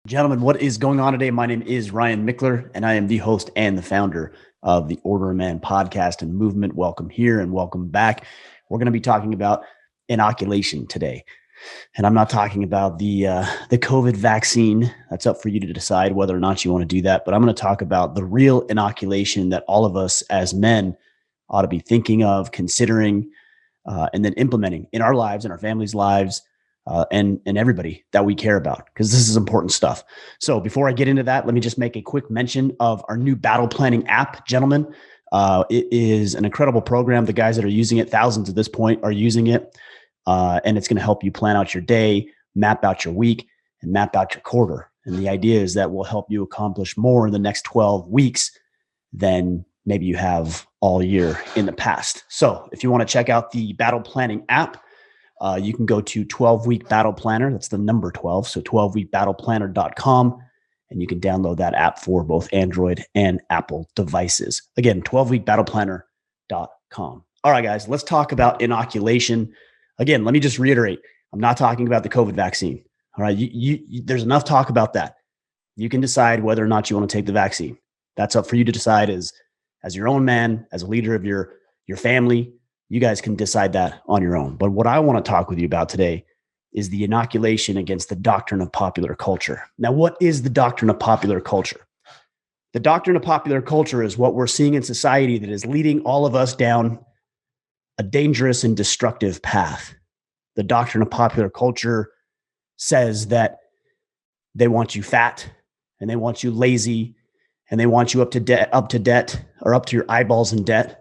Gentlemen, what is going on today? My name is Ryan Mickler, and I am the host and the founder of the Order of Man podcast and movement. Welcome here and welcome back. We're going to be talking about inoculation today. And I'm not talking about the COVID vaccine. That's up for you to decide whether or not you want to do that. But I'm going to talk about the real inoculation that all of us as men ought to be thinking of, considering, and then implementing in our lives, in our families' lives, and everybody that we care about, because this is important stuff. So before I get into that, let me just make a quick mention of our new battle planning app, gentlemen. It is an incredible program. The guys that are using it, thousands at this point, are using it. And it's going to help you plan out your day, map out your week, and map out your quarter. And the idea is that will help you accomplish more in the next 12 weeks than maybe you have all year in the past. So if you want to check out the battle planning app, you can go to 12-Week Battle Planner. That's the number 12. So 12weekbattleplanner.com. And you can download that app for both Android and Apple devices. Again, 12weekbattleplanner.com. All right, guys, let's talk about inoculation. Again, let me just reiterate. I'm not talking about the COVID vaccine. All right, there's enough talk about that. You can decide whether or not you want to take the vaccine. That's up for you to decide as your own man, as a leader of your family. You guys can decide that on your own. But what I want to talk with you about today is the inoculation against the doctrine of popular culture. Now, what is the doctrine of popular culture? The doctrine of popular culture is what we're seeing in society that is leading all of us down a dangerous and destructive path. The doctrine of popular culture says that they want you fat and they want you lazy and they want you up to debt or up to your eyeballs in debt.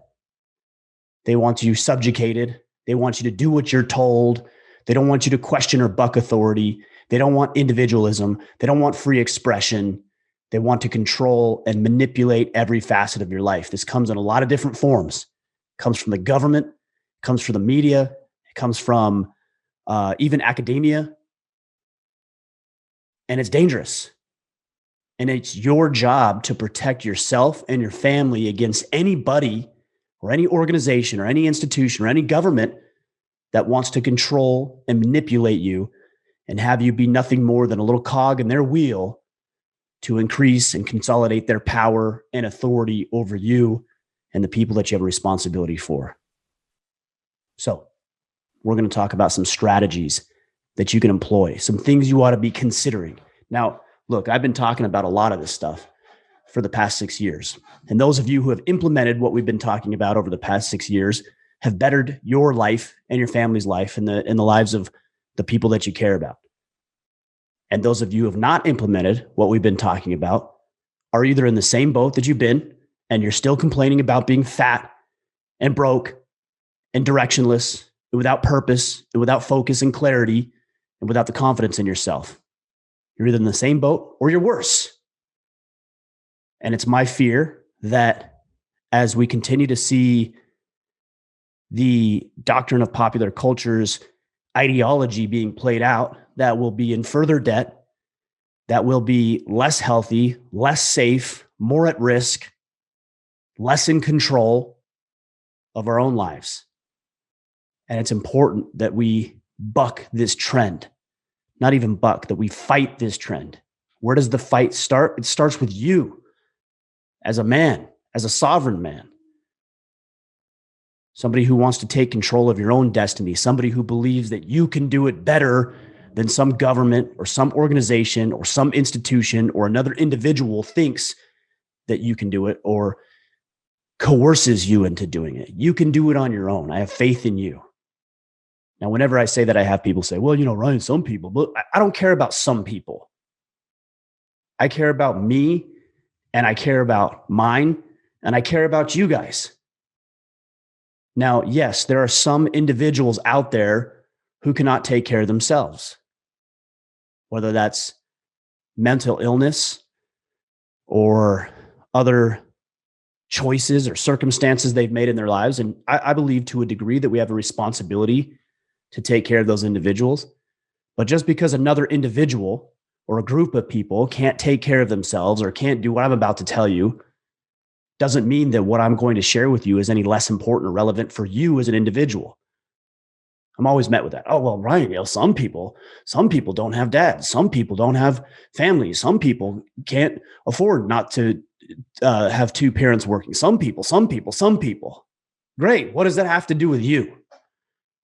They want you subjugated. They want you to do what you're told. They don't want you to question or buck authority. They don't want individualism. They don't want free expression. They want to control and manipulate every facet of your life. This comes in a lot of different forms. It comes from the government, it comes from the media, it comes from even academia. And it's dangerous. And it's your job to protect yourself and your family against anybody or any organization or any institution or any government that wants to control and manipulate you and have you be nothing more than a little cog in their wheel to increase and consolidate their power and authority over you and the people that you have a responsibility for. So we're going to talk about some strategies that you can employ, some things you ought to be considering. Now, look, I've been talking about a lot of this stuff for the past 6 years. And those of you who have implemented what we've been talking about over the past 6 years have bettered your life and your family's life and the lives of the people that you care about. And those of you who have not implemented what we've been talking about are either in the same boat that you've been and you're still complaining about being fat and broke and directionless and without purpose and without focus and clarity and without the confidence in yourself. You're either in the same boat or you're worse. And it's my fear that as we continue to see the doctrine of popular culture's ideology being played out, that will be in further debt, that will be less healthy, less safe, more at risk, less in control of our own lives. And it's important that we buck this trend, not even buck, that we fight this trend. Where does the fight start? It starts with you. As a man, as a sovereign man, somebody who wants to take control of your own destiny, somebody who believes that you can do it better than some government or some organization or some institution or another individual thinks that you can do it or coerces you into doing it. You can do it on your own. I have faith in you. Now, whenever I say that, I have people say, well, Ryan, some people, but I don't care about some people. I care about me. And I care about mine, and I care about you guys. Now, yes, there are some individuals out there who cannot take care of themselves, whether that's mental illness or other choices or circumstances they've made in their lives. And I believe to a degree that we have a responsibility to take care of those individuals. But just because another individual or a group of people can't take care of themselves or can't do what I'm about to tell you doesn't mean that what I'm going to share with you is any less important or relevant for you as an individual. I'm always met with that. Oh, well, Ryan, some people don't have dads. Some people don't have families. Some people can't afford not to have two parents working. Some people. Great. What does that have to do with you?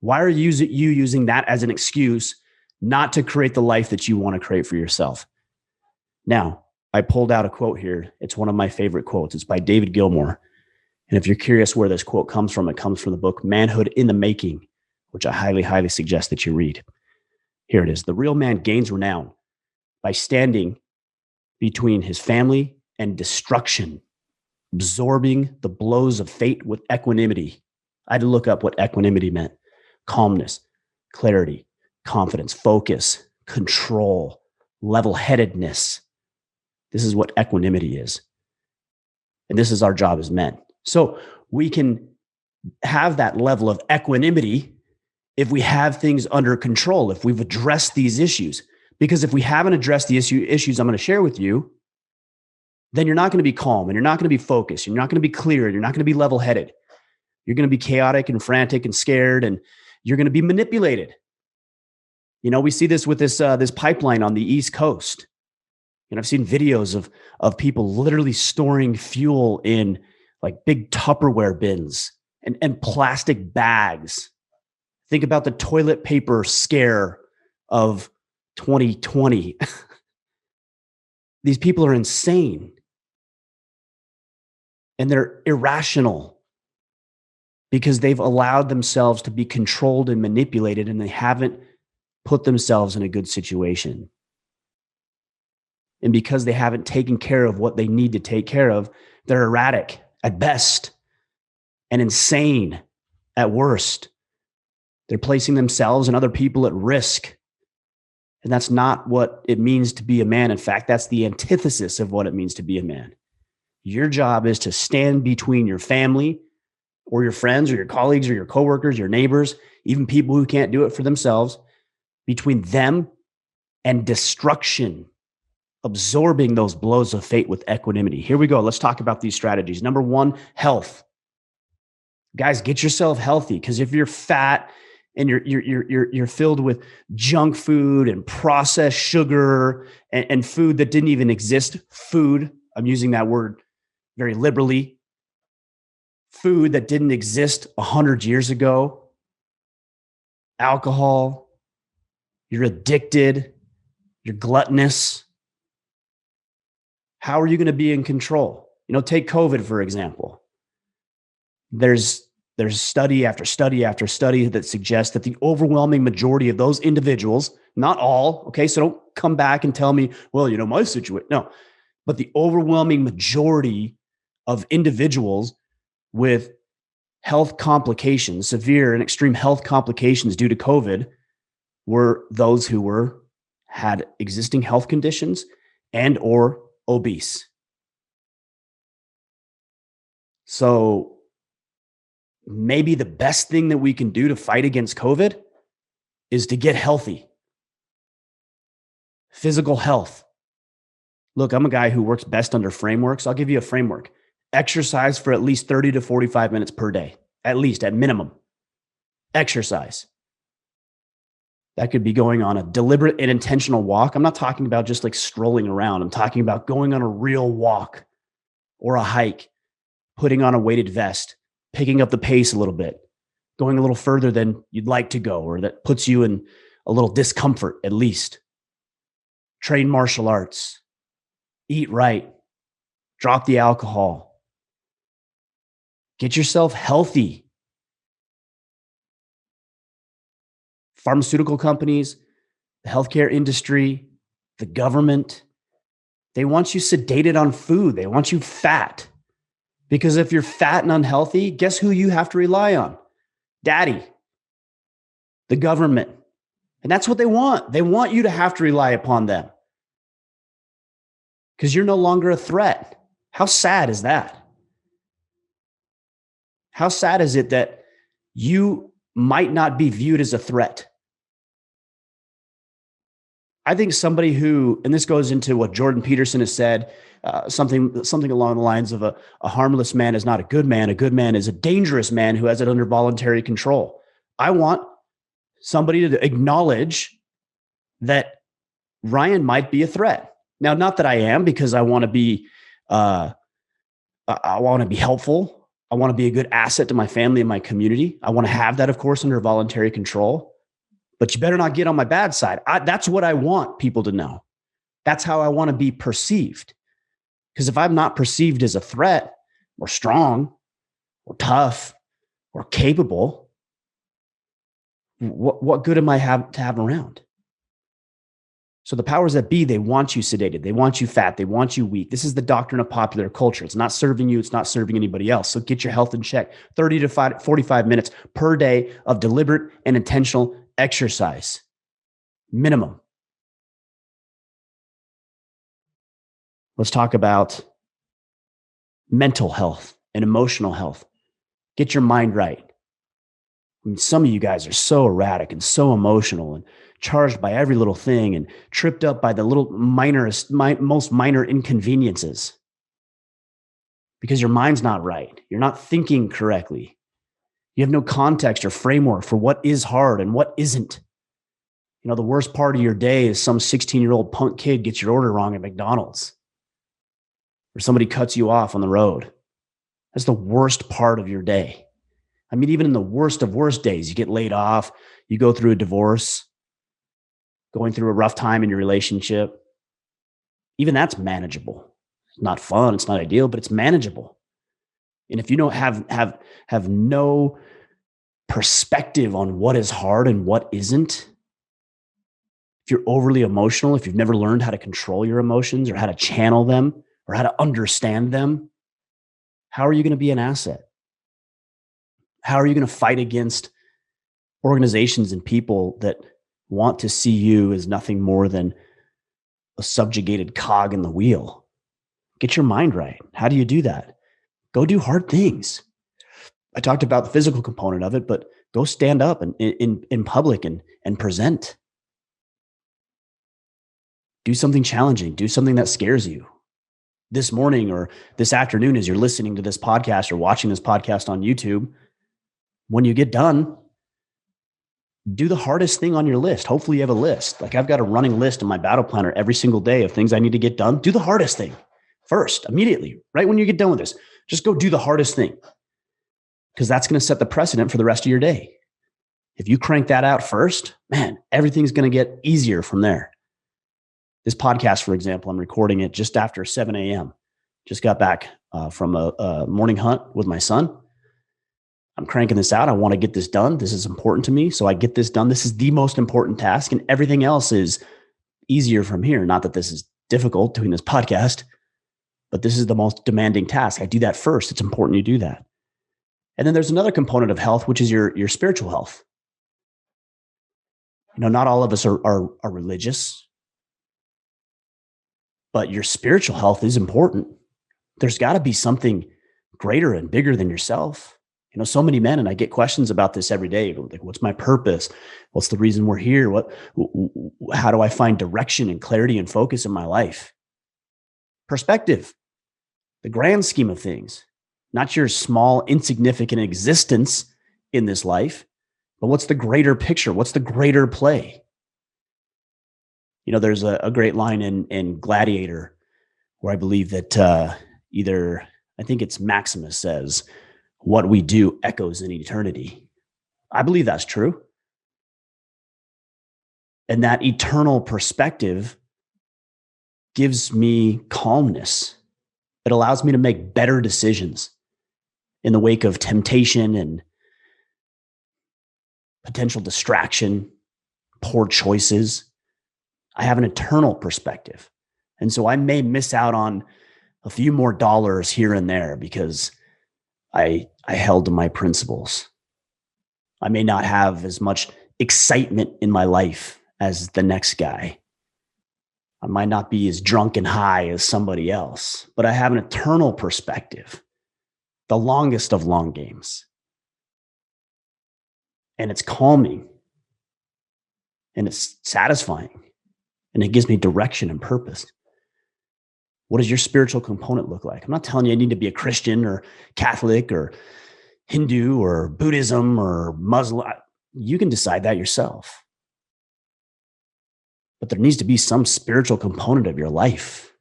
Why are you using that as an excuse not to create the life that you want to create for yourself? Now, I pulled out a quote here. It's one of my favorite quotes. It's by David Gilmour. And if you're curious where this quote comes from, it comes from the book Manhood in the Making, which I highly, highly suggest that you read. Here it is. The real man gains renown by standing between his family and destruction, absorbing the blows of fate with equanimity. I had to look up what equanimity meant. Calmness, clarity, confidence, focus, control, level-headedness. This is what equanimity is. And this is our job as men. So we can have that level of equanimity if we have things under control, if we've addressed these issues. Because if we haven't addressed the issues I'm going to share with you, then you're not going to be calm and you're not going to be focused. You're not going to be clear. And you're not going to be level-headed. You're going to be chaotic and frantic and scared, and you're going to be manipulated. We see this with this pipeline on the East Coast. I've seen videos of people literally storing fuel in like big Tupperware bins and plastic bags. Think about the toilet paper scare of 2020. These people are insane. And they're irrational because they've allowed themselves to be controlled and manipulated, and they haven't put themselves in a good situation. And because they haven't taken care of what they need to take care of, they're erratic at best and insane at worst. They're placing themselves and other people at risk. And that's not what it means to be a man. In fact, that's the antithesis of what it means to be a man. Your job is to stand between your family or your friends or your colleagues or your coworkers, your neighbors, even people who can't do it for themselves, between them and destruction, absorbing those blows of fate with equanimity. Here we go. Let's talk about these strategies. Number one, health. Guys, get yourself healthy, because if you're fat and you're filled with junk food and processed sugar and food that didn't even exist, food, I'm using that word very liberally, food that didn't exist 100 years ago, alcohol, you're addicted, you're gluttonous. How are you going to be in control? Take COVID, for example. There's study after study after study that suggests that the overwhelming majority of those individuals, not all, okay, so don't come back and tell me, well, my situation. No, but the overwhelming majority of individuals with health complications, severe and extreme health complications due to COVID, were those who had existing health conditions and or obese. So maybe the best thing that we can do to fight against COVID is to get healthy. Physical health. Look, I'm a guy who works best under frameworks. I'll give you a framework. Exercise for at least 30 to 45 minutes per day, at least, at minimum. Exercise. That could be going on a deliberate and intentional walk. I'm not talking about just like strolling around. I'm talking about going on a real walk or a hike, putting on a weighted vest, picking up the pace a little bit, going a little further than you'd like to go, or that puts you in a little discomfort at least. Train martial arts, eat right, drop the alcohol, get yourself healthy. Pharmaceutical companies, the healthcare industry, the government, they want you sedated on food. They want you fat. Because if you're fat and unhealthy, guess who you have to rely on? Daddy, the government. And that's what they want. They want you to have to rely upon them because you're no longer a threat. How sad is that? How sad is it that you might not be viewed as a threat? I think somebody who, and this goes into what Jordan Peterson has said, something along the lines of a harmless man is not a good man. A good man is a dangerous man who has it under voluntary control. I want somebody to acknowledge that Ryan might be a threat. Now, not that I am, because I want to be helpful. I want to be a good asset to my family and my community. I want to have that, of course, under voluntary control. But you better not get on my bad side. That's what I want people to know. That's how I want to be perceived. Because if I'm not perceived as a threat or strong or tough or capable, what good am I to have around? So the powers that be, they want you sedated. They want you fat. They want you weak. This is the doctrine of popular culture. It's not serving you. It's not serving anybody else. So get your health in check. 30 to 45 minutes per day of deliberate and intentional exercise. Minimum. Let's talk about mental health and emotional health. Get your mind right. I mean, some of you guys are so erratic and so emotional and charged by every little thing and tripped up by the little most minor inconveniences because your mind's not right. You're not thinking correctly. You have no context or framework for what is hard and what isn't. You know, the worst part of your day is some 16-year-old punk kid gets your order wrong at McDonald's, or somebody cuts you off on the road. That's the worst part of your day. I mean, even in the worst of worst days, you get laid off, you go through a divorce, going through a rough time in your relationship. Even that's manageable. It's not fun, it's not ideal, but it's manageable. And if you don't have no perspective on what is hard and what isn't, if you're overly emotional, if you've never learned how to control your emotions or how to channel them or how to understand them, how are you going to be an asset? How are you going to fight against organizations and people that want to see you as nothing more than a subjugated cog in the wheel? Get your mind right. How do you do that? Go do hard things. I talked about the physical component of it, but go stand up in public and present. Do something challenging. Do something that scares you. This morning or this afternoon, as you're listening to this podcast or watching this podcast on YouTube, when you get done, do the hardest thing on your list. Hopefully you have a list. Like I've got a running list in my battle planner every single day of things I need to get done. Do the hardest thing first, immediately, right when you get done with this. Just go do the hardest thing, because that's going to set the precedent for the rest of your day. If you crank that out first, man, everything's going to get easier from there. This podcast, for example, I'm recording it just after 7 a.m. Just got back from a morning hunt with my son. I'm cranking this out. I want to get this done. This is important to me. So I get this done. This is the most important task, and everything else is easier from here. Not that this is difficult doing this podcast, but this is the most demanding task. I do that first. It's important you do that. And then there's another component of health, which is your spiritual health. You know, not all of us are religious, but your spiritual health is important. There's got to be something greater and bigger than yourself. You know, so many men, and I get questions about this every day. Like, what's my purpose? What's the reason we're here? How do I find direction and clarity and focus in my life? Perspective, the grand scheme of things, not your small, insignificant existence in this life, but what's the greater picture? What's the greater play? You know, there's a great line in Gladiator where I believe that I think it's Maximus says, what we do echoes in eternity. I believe that's true. And that eternal perspective gives me calmness. It allows me to make better decisions in the wake of temptation and potential distraction, poor choices. I have an eternal perspective. And so I may miss out on a few more dollars here and there because I held to my principles. I may not have as much excitement in my life as the next guy. I might not be as drunk and high as somebody else, but I have an eternal perspective, the longest of long games. And it's calming and it's satisfying and it gives me direction and purpose. What does your spiritual component look like? I'm not telling you need to be a Christian or Catholic or Hindu or Buddhism or Muslim. You can decide that yourself. But there needs to be some spiritual component of your life.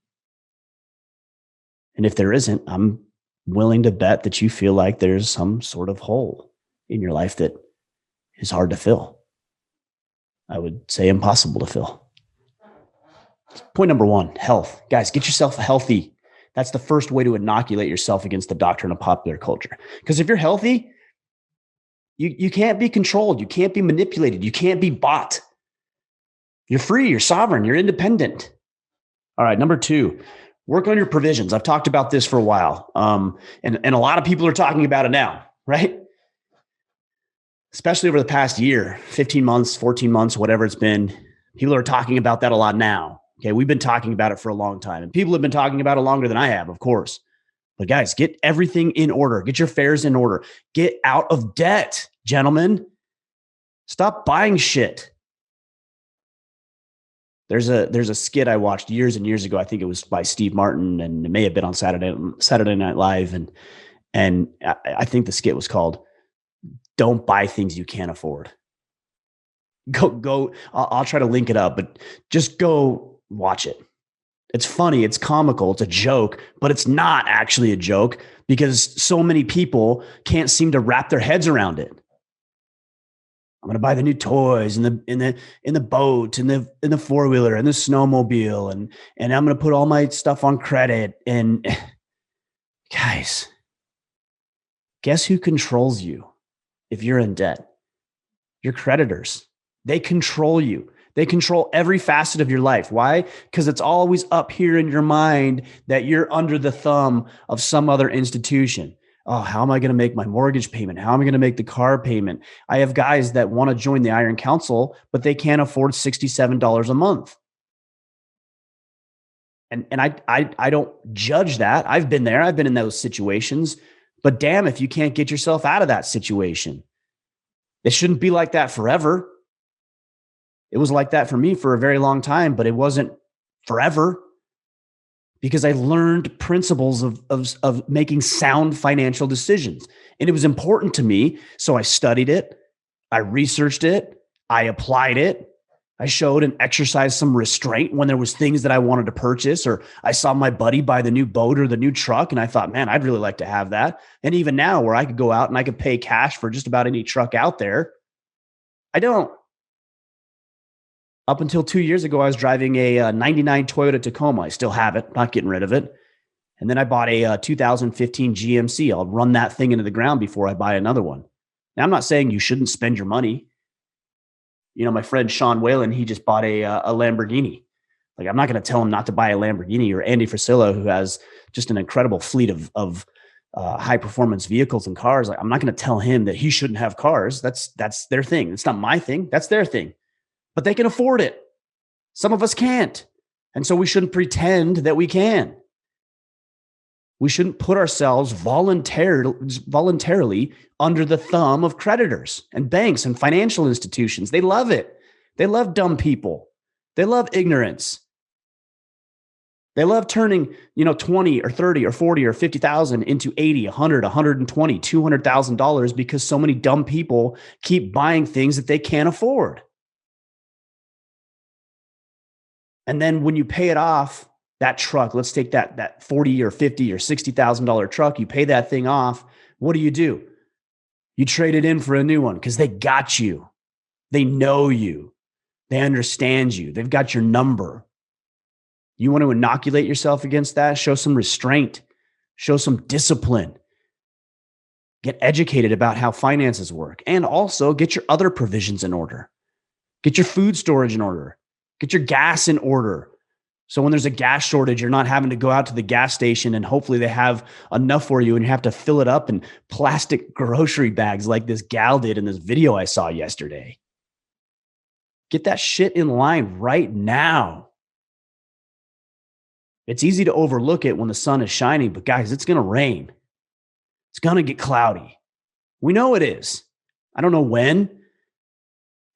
And if there isn't, I'm willing to bet that you feel like there's some sort of hole in your life that is hard to fill. I would say impossible to fill. Point number one, health. Guys, get yourself healthy. That's the first way to inoculate yourself against the doctrine of popular culture. Because if you're healthy, you can't be controlled. You can't be manipulated. You can't be bought. You're free. You're sovereign. You're independent. All right. Number two, work on your provisions. I've talked about this for a while. And a lot of people are talking about it now, right? Especially over the past year, 15 months, 14 months, whatever it's been. People are talking about that a lot now. Okay. We've been talking about it for a long time, and people have been talking about it longer than I have, of course. But guys, get everything in order. Get your affairs in order. Get out of debt, gentlemen. Stop buying shit. There's a skit I watched years and years ago. I think it was by Steve Martin, and it may have been on Saturday Night Live. And I think the skit was called "Don't Buy Things You Can't Afford." Go. I'll try to link it up, but just go watch it. It's funny. It's comical. It's a joke, but it's not actually a joke because so many people can't seem to wrap their heads around it. I'm going to buy the new toys and the boat and the four-wheeler and the snowmobile and I'm going to put all my stuff on credit. And guys, guess who controls you if you're in debt? Your creditors. They control you. They control every facet of your life. Why? Because it's always up here in your mind that you're under the thumb of some other institution. Oh, how am I going to make my mortgage payment? How am I going to make the car payment? I have guys that want to join the Iron Council, but they can't afford $67 a month. And I don't judge that. I've been there. I've been in those situations. But damn, if you can't get yourself out of that situation. It shouldn't be like that forever. It was like that for me for a very long time, but it wasn't forever. Because I learned principles of making sound financial decisions. And it was important to me. So I studied it. I researched it. I applied it. I showed and exercised some restraint when there was things that I wanted to purchase, or I saw my buddy buy the new boat or the new truck. And I thought, man, I'd really like to have that. And even now where I could go out and I could pay cash for just about any truck out there, I don't. Up until 2 years ago, I was driving a 99 Toyota Tacoma. I still have it, not getting rid of it. And then I bought a 2015 GMC. I'll run that thing into the ground before I buy another one. Now, I'm not saying you shouldn't spend your money. You know, my friend Sean Whalen, he just bought a Lamborghini. Like, I'm not going to tell him not to buy a Lamborghini, or Andy Frisilla, who has just an incredible fleet of high performance vehicles and cars. Like, I'm not going to tell him that he shouldn't have cars. That's their thing. It's not my thing. That's their thing. But they can afford it. Some of us can't. And so we shouldn't pretend that we can. We shouldn't put ourselves voluntarily under the thumb of creditors and banks and financial institutions. They love it. They love dumb people. They love ignorance. They love turning, 20 or 30 or 40 or 50,000 into 80, 100, 120, $200,000 because so many dumb people keep buying things that they can't afford. And then when you pay it off, that truck, let's take that 40 or 50 or $60,000 truck, you pay that thing off. What do? You trade it in for a new one because they got you. They know you. They understand you. They've got your number. You want to inoculate yourself against that? Show some restraint. Show some discipline. Get educated about how finances work. And also get your other provisions in order. Get your food storage in order. Get your gas in order. So when there's a gas shortage, you're not having to go out to the gas station and hopefully they have enough for you and you have to fill it up in plastic grocery bags like this gal did in this video I saw yesterday. Get that shit in line right now. It's easy to overlook it when the sun is shining, but guys, it's going to rain. It's going to get cloudy. We know it is. I don't know when.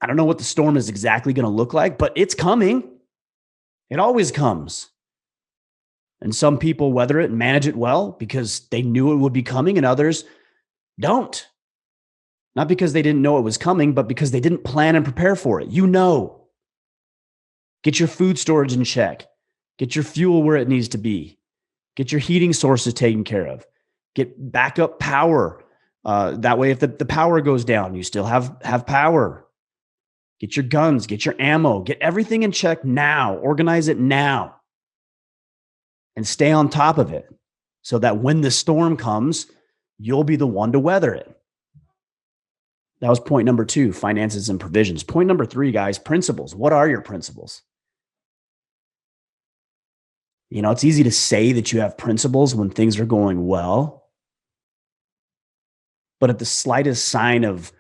I don't know what the storm is exactly going to look like, but it's coming. It always comes. And some people weather it and manage it well because they knew it would be coming, and others don't. Not because they didn't know it was coming, but because they didn't plan and prepare for it. Get your food storage in check. Get your fuel where it needs to be. Get your heating sources taken care of. Get backup power. That way, if the power goes down, you still have power. Get your guns, get your ammo, get everything in check now. Organize it now. And stay on top of it so that when the storm comes, you'll be the one to weather it. That was point number 2, finances and provisions. Point number 3, guys, principles. What are your principles? It's easy to say that you have principles when things are going well, but at the slightest sign of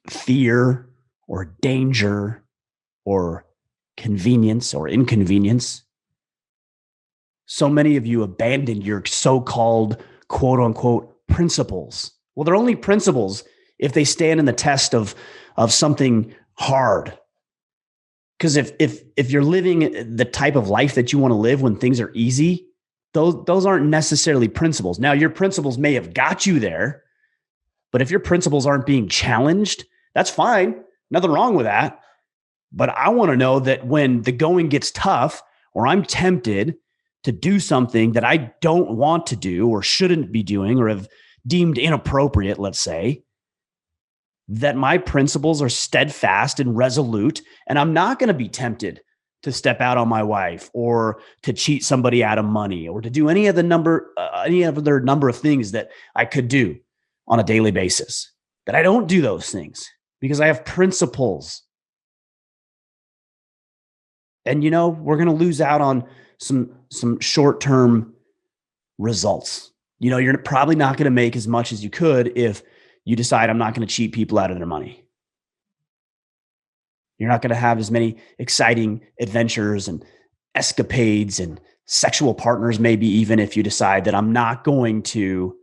fear or danger or convenience or inconvenience, so many of you abandoned your so-called quote unquote principles. Well, they're only principles if they stand in the test of something hard. Because if you're living the type of life that you want to live when things are easy, those aren't necessarily principles. Now, your principles may have got you there, but if your principles aren't being challenged, that's fine. Nothing wrong with that. But I want to know that when the going gets tough or I'm tempted to do something that I don't want to do or shouldn't be doing or have deemed inappropriate, let's say, that my principles are steadfast and resolute, and I'm not going to be tempted to step out on my wife or to cheat somebody out of money or to do any other number of things that I could do on a daily basis. That I don't do those things because I have principles. And we're going to lose out on some short-term results. You're probably not going to make as much as you could if you decide I'm not going to cheat people out of their money. You're not going to have as many exciting adventures and escapades and sexual partners, maybe even if you decide that I'm not going to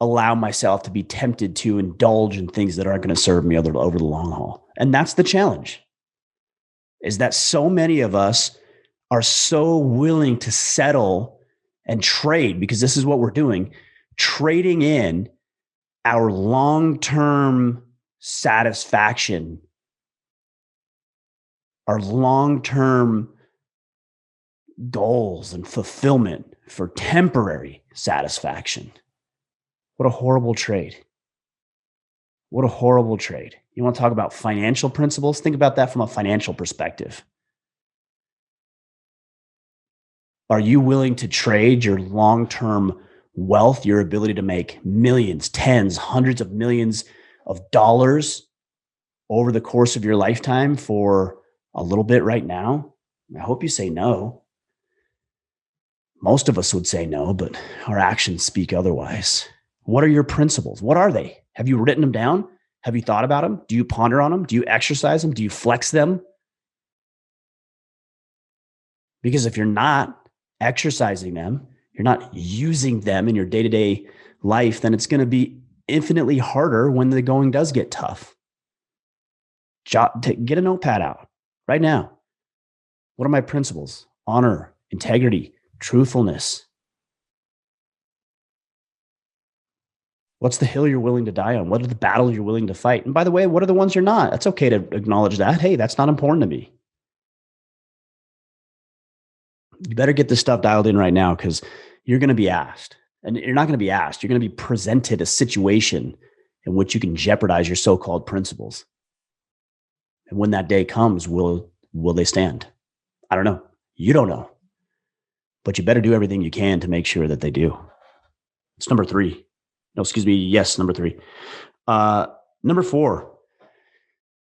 allow myself to be tempted to indulge in things that aren't going to serve me over the long haul. And that's the challenge, is that so many of us are so willing to settle and trade, because this is what we're doing, trading in our long-term satisfaction, our long-term goals and fulfillment for temporary satisfaction. What a horrible trade. What a horrible trade. You want to talk about financial principles? Think about that from a financial perspective. Are you willing to trade your long-term wealth, your ability to make millions, tens, hundreds of millions of dollars over the course of your lifetime for a little bit right now? I hope you say no. Most of us would say no, but our actions speak otherwise. What are your principles? What are they? Have you written them down? Have you thought about them? Do you ponder on them? Do you exercise them? Do you flex them? Because if you're not exercising them, you're not using them in your day-to-day life, then it's going to be infinitely harder when the going does get tough. Get a notepad out right now. What are my principles? Honor, integrity, truthfulness. What's the hill you're willing to die on? What are the battles you're willing to fight? And by the way, what are the ones you're not? That's okay to acknowledge that. Hey, that's not important to me. You better get this stuff dialed in right now, because you're going to be asked, and you're not going to be asked. You're going to be presented a situation in which you can jeopardize your so-called principles. And when that day comes, will they stand? I don't know. You don't know, but you better do everything you can to make sure that they do. It's number 3. No, excuse me. Yes, number 3. Number 4,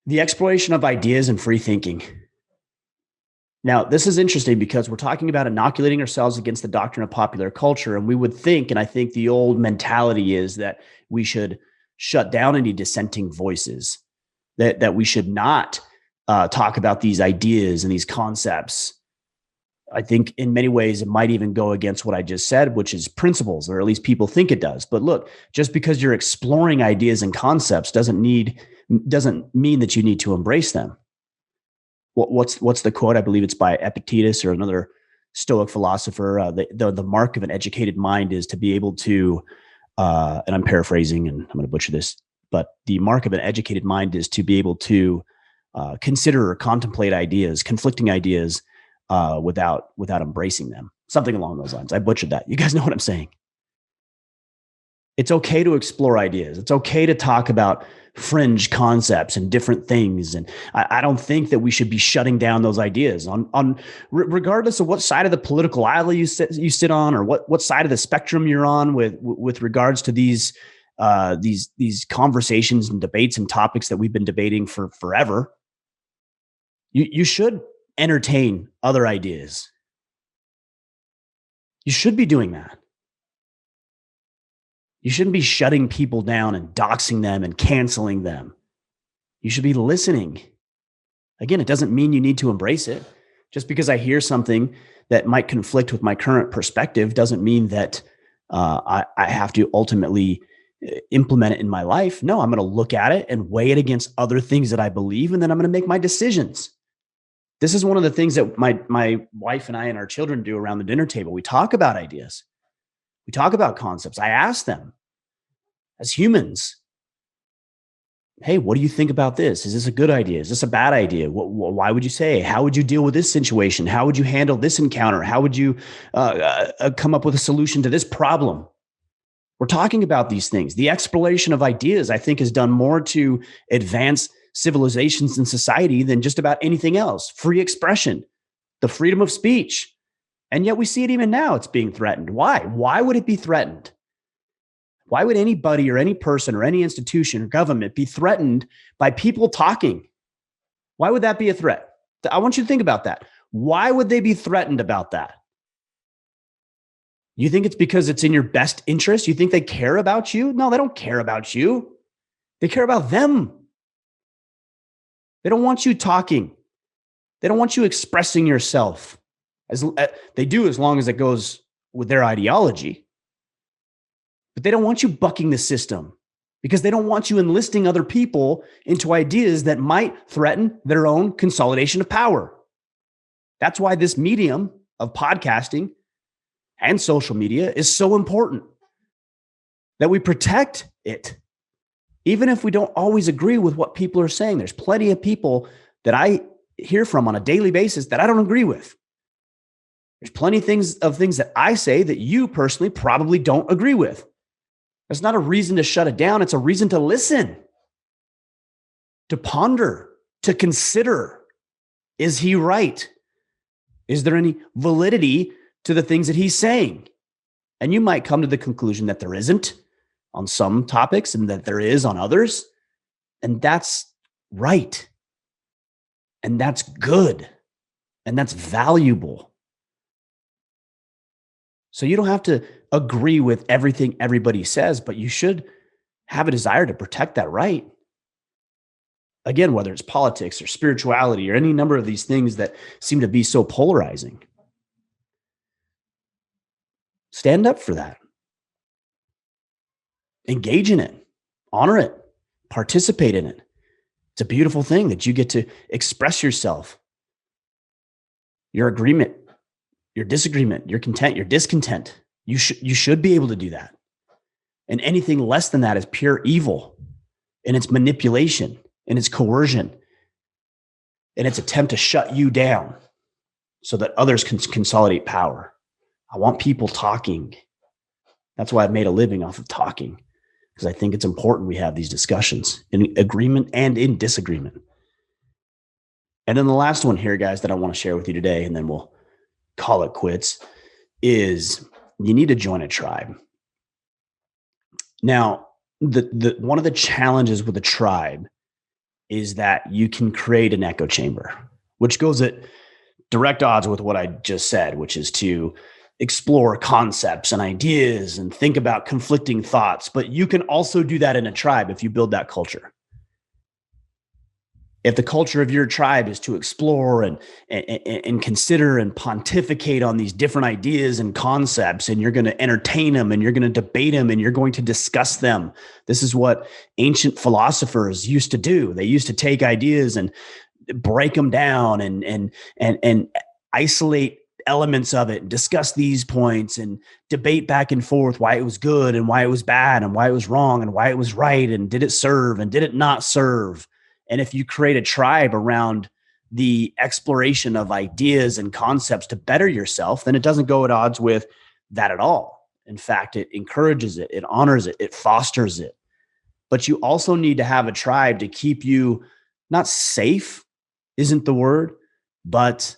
the exploration of ideas and free thinking. Now, this is interesting because we're talking about inoculating ourselves against the doctrine of popular culture. And we would think, and I think the old mentality is that we should shut down any dissenting voices, that we should not talk about these ideas and these concepts. I think in many ways, it might even go against what I just said, which is principles, or at least people think it does. But look, just because you're exploring ideas and concepts doesn't mean that you need to embrace them. What's the quote? I believe it's by Epictetus or another Stoic philosopher. The mark of an educated mind is to be able to and I'm paraphrasing and I'm going to butcher this, but the mark of an educated mind is to be able to consider or contemplate ideas, conflicting ideas, without embracing them. Something along those lines. I butchered that. You guys know what I'm saying. It's okay to explore ideas. It's okay to talk about fringe concepts and different things. And I don't think that we should be shutting down those ideas regardless of what side of the political aisle you sit on, or what side of the spectrum you're on with regards to these conversations and debates and topics that we've been debating for forever. You should entertain other ideas. You should be doing that. You shouldn't be shutting people down and doxing them and canceling them. You should be listening. Again, it doesn't mean you need to embrace it. Just because I hear something that might conflict with my current perspective doesn't mean that I have to ultimately implement it in my life. No, I'm going to look at it and weigh it against other things that I believe, and then I'm going to make my decisions. This is one of the things that my wife and I and our children do around the dinner table. We talk about ideas. We talk about concepts. I ask them as humans, hey, what do you think about this? Is this a good idea? Is this a bad idea? Why would you say? How would you deal with this situation? How would you handle this encounter? How would you come up with a solution to this problem? We're talking about these things. The exploration of ideas, I think, has done more to advance civilizations and society than just about anything else. Free expression, the freedom of speech. And yet we see it even now, it's being threatened. Why? Why would it be threatened? Why would anybody or any person or any institution or government be threatened by people talking? Why would that be a threat? I want you to think about that. Why would they be threatened about that? You think it's because it's in your best interest? You think they care about you? No, they don't care about you. They care about them. They don't want you talking. They don't want you expressing yourself. They do, as long as it goes with their ideology. But they don't want you bucking the system, because they don't want you enlisting other people into ideas that might threaten their own consolidation of power. That's why this medium of podcasting and social media is so important, that we protect it. Even if we don't always agree with what people are saying, there's plenty of people that I hear from on a daily basis that I don't agree with. There's plenty of things that I say that you personally probably don't agree with. That's not a reason to shut it down. It's a reason to listen, to ponder, to consider. Is he right? Is there any validity to the things that he's saying? And you might come to the conclusion that there isn't on some topics and that there is on others. And that's right. And that's good. And that's valuable. So you don't have to agree with everything everybody says, but you should have a desire to protect that right. Again, whether it's politics or spirituality or any number of these things that seem to be so polarizing. Stand up for that. Engage in it. Honor it. Participate in it. It's a beautiful thing that you get to express yourself, your agreement, your disagreement, your content, your discontent. You should be able to do that. And anything less than that is pure evil, and it's manipulation, and it's coercion, and it's attempt to shut you down so that others can consolidate power. I want people talking. That's why I've made a living off of talking, because I think it's important we have these discussions in agreement and in disagreement. And then the last one here, guys, that I want to share with you today, and then we'll call it quits, is you need to join a tribe. Now, the one of the challenges with a tribe is that you can create an echo chamber, which goes at direct odds with what I just said, which is to explore concepts and ideas and think about conflicting thoughts. But you can also do that in a tribe if you build that culture. If the culture of your tribe is to explore and consider and pontificate on these different ideas and concepts, and you're going to entertain them and you're going to debate them and you're going to discuss them. This is what ancient philosophers used to do. They used to take ideas and break them down and isolate elements of it and discuss these points and debate back and forth why it was good and why it was bad and why it was wrong and why it was right and did it serve and did it not serve. And if you create a tribe around the exploration of ideas and concepts to better yourself, then it doesn't go at odds with that at all. In fact, it encourages it, it honors it, it fosters it. But you also need to have a tribe to keep you not safe, isn't the word, but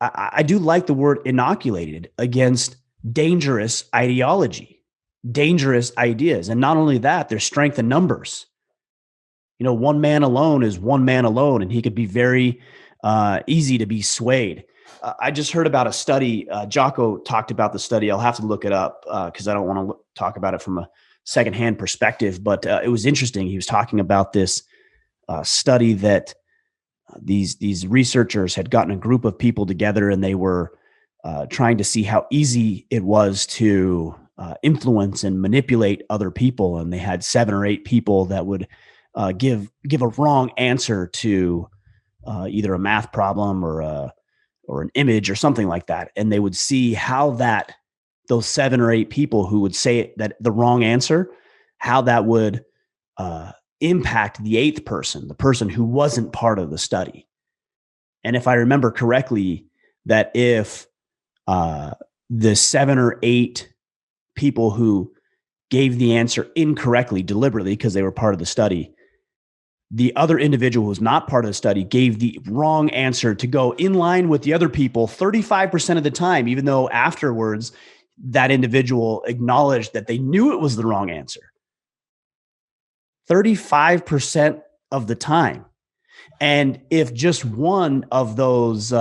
I do like the word inoculated against dangerous ideology, dangerous ideas. And not only that, there's strength in numbers. One man alone is one man alone, and he could be very easy to be swayed. I just heard about a study. Jocko talked about the study. I'll have to look it up because I don't want to talk about it from a secondhand perspective, but it was interesting. He was talking about this study that these researchers had gotten a group of people together, and they were trying to see how easy it was to influence and manipulate other people. And they had 7 or 8 people that would give a wrong answer to either a math problem or an image or something like that. And they would see how those 7 or 8 people who would say that the wrong answer, how that would impact the 8th person, the person who wasn't part of the study. And if I remember correctly, that if the 7 or 8 people who gave the answer incorrectly, deliberately, because they were part of the study, the other individual who was not part of the study gave the wrong answer to go in line with the other people 35% of the time, even though afterwards that individual acknowledged that they knew it was the wrong answer. 35% of the time. And if just one of those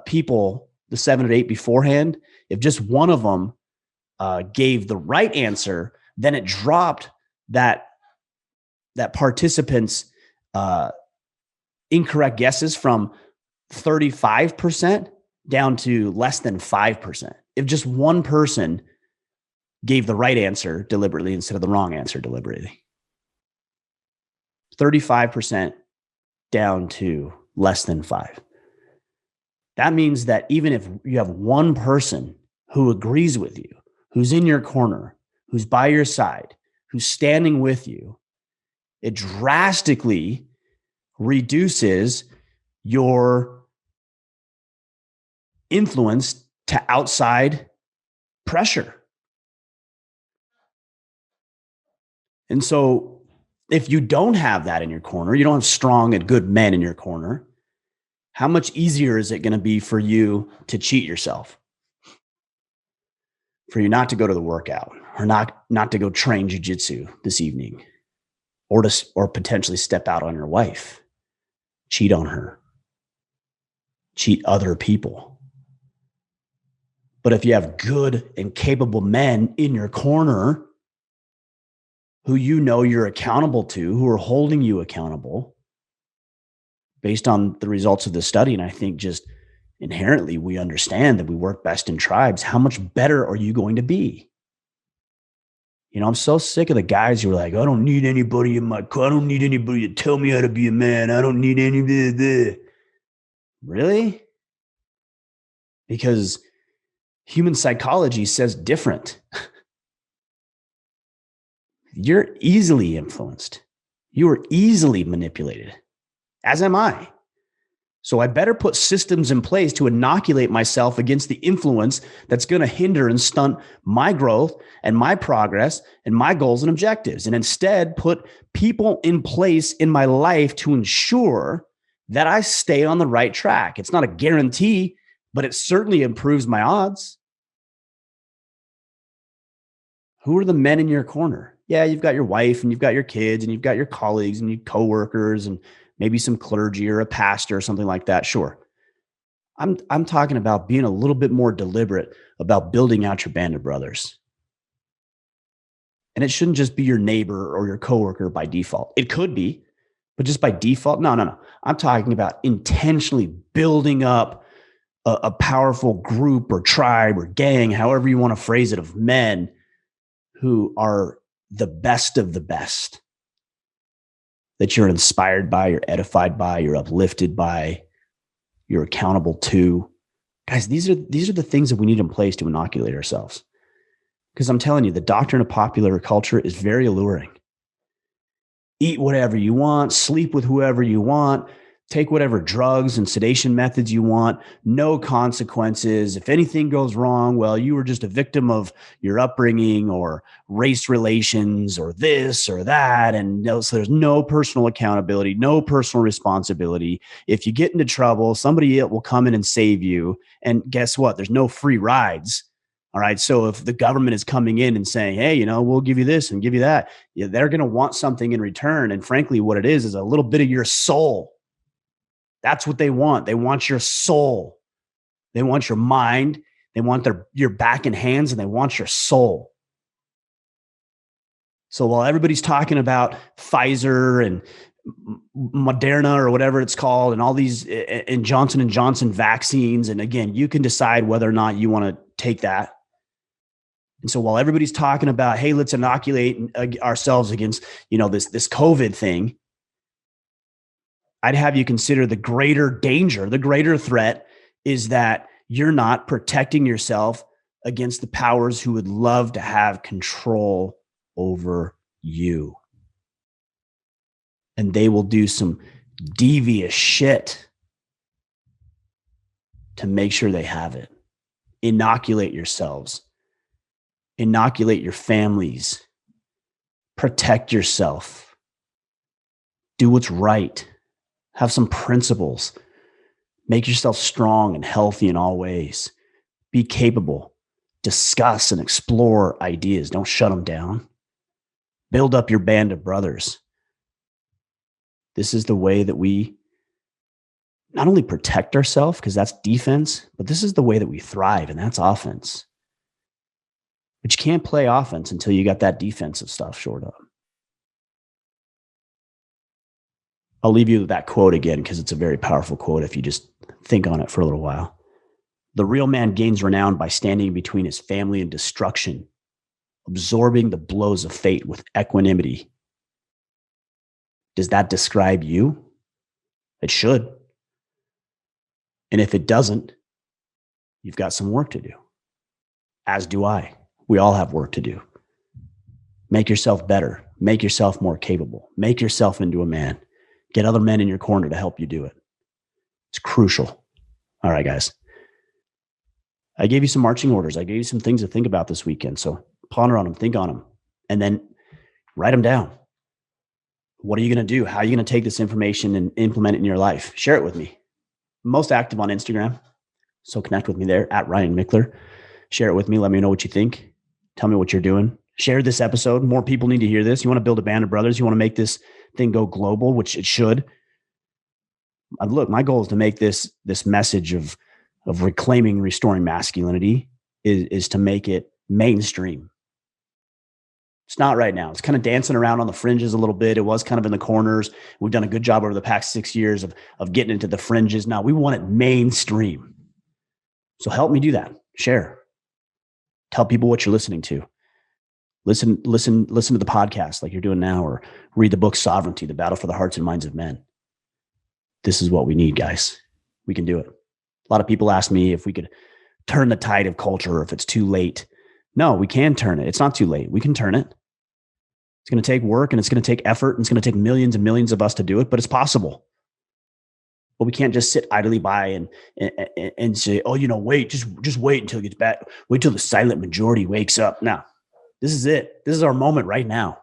people, the 7 or 8 beforehand, if just one of them gave the right answer, then it dropped that participant's incorrect guesses from 35% down to less than 5%. If just one person gave the right answer deliberately instead of the wrong answer deliberately. 35% down to less than 5. That means that even if you have one person who agrees with you, who's in your corner, who's by your side, who's standing with you, it drastically reduces your influence to outside pressure. And so if you don't have that in your corner, you don't have strong and good men in your corner, how much easier is it going to be for you to cheat yourself? For you not to go to the workout or not to go train jiu-jitsu this evening or potentially step out on your wife, cheat on her, cheat other people. But if you have good and capable men in your corner who you know you're accountable to, who are holding you accountable based on the results of the study, and I think just inherently we understand that we work best in tribes, how much better are you going to be? I'm so sick of the guys who are like, I don't need anybody in my car. I don't need anybody to tell me how to be a man. I don't need anybody. Really? Because human psychology says different. You're easily influenced. You are easily manipulated, as am I. So I better put systems in place to inoculate myself against the influence that's going to hinder and stunt my growth and my progress and my goals and objectives. And instead put people in place in my life to ensure that I stay on the right track. It's not a guarantee, but it certainly improves my odds. Who are the men in your corner? Yeah, you've got your wife and you've got your kids and you've got your colleagues and your coworkers and maybe some clergy or a pastor or something like that. Sure. I'm talking about being a little bit more deliberate about building out your band of brothers. And it shouldn't just be your neighbor or your coworker by default. It could be, but just by default, no. I'm talking about intentionally building up a powerful group or tribe or gang, however you want to phrase it, of men who are the best of the best, that you're inspired by, you're edified by, you're uplifted by, you're accountable to, Guys, these are the things that we need in place to inoculate ourselves. Because I'm telling you, the doctrine of popular culture is very alluring. Eat whatever you want, sleep with whoever you want, take whatever drugs and sedation methods you want, no consequences. If anything goes wrong, well, you were just a victim of your upbringing or race relations or this or that. And so there's no personal accountability, no personal responsibility. If you get into trouble, somebody will come in and save you. And guess what? There's no free rides. All right. So if the government is coming in and saying, hey, we'll give you this and give you that, they're going to want something in return. And frankly, what it is a little bit of your soul. That's what they want. They want your soul. They want your mind. They want your back and hands, and they want your soul. So while everybody's talking about Pfizer and Moderna or whatever it's called, and all these and Johnson & Johnson vaccines, and again, you can decide whether or not you want to take that. And so while everybody's talking about, hey, let's inoculate ourselves against, this COVID thing, I'd have you consider the greater danger, the greater threat is that you're not protecting yourself against the powers who would love to have control over you. And they will do some devious shit to make sure they have it. Inoculate yourselves. Inoculate your families. Protect yourself. Do what's right. Have some principles. Make yourself strong and healthy in all ways. Be capable. Discuss and explore ideas. Don't shut them down. Build up your band of brothers. This is the way that we not only protect ourselves, because that's defense, but this is the way that we thrive, and that's offense. But you can't play offense until you got that defensive stuff shored up. I'll leave you with that quote again because it's a very powerful quote if you just think on it for a little while. The real man gains renown by standing between his family and destruction, absorbing the blows of fate with equanimity. Does that describe you? It should. And if it doesn't, you've got some work to do. As do I. We all have work to do. Make yourself better. Make yourself more capable. Make yourself into a man. Get other men in your corner to help you do it. It's crucial. All right, guys. I gave you some marching orders. I gave you some things to think about this weekend. So ponder on them, think on them, and then write them down. What are you going to do? How are you going to take this information and implement it in your life? Share it with me. I'm most active on Instagram, so connect with me there at Ryan Mickler. Share it with me. Let me know what you think. Tell me what you're doing. Share this episode. More people need to hear this. You want to build a band of brothers. You want to make this thing go global, which it should. Look, my goal is to make this message of reclaiming, restoring masculinity is to make it mainstream. It's not right now. It's kind of dancing around on the fringes a little bit. It was kind of in the corners. We've done a good job over the past 6 years of getting into the fringes. Now we want it mainstream. So help me do that. Share. Tell people what you're listening to. Listen to the podcast like you're doing now, or read the book Sovereignty, The Battle for the Hearts and Minds of Men. This is what we need, guys. We can do it. A lot of people ask me if we could turn the tide of culture or if it's too late. No, we can turn it. It's not too late. We can turn it. It's going to take work and it's going to take effort and it's going to take millions and millions of us to do it, but it's possible. But we can't just sit idly by and say, oh, wait, just wait until it gets bad. Wait till the silent majority wakes up. No, this is it. This is our moment right now.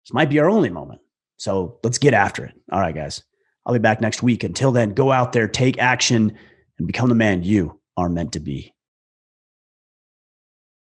This might be our only moment. So let's get after it. All right, guys. I'll be back next week. Until then, go out there, take action, and become the man you are meant to be.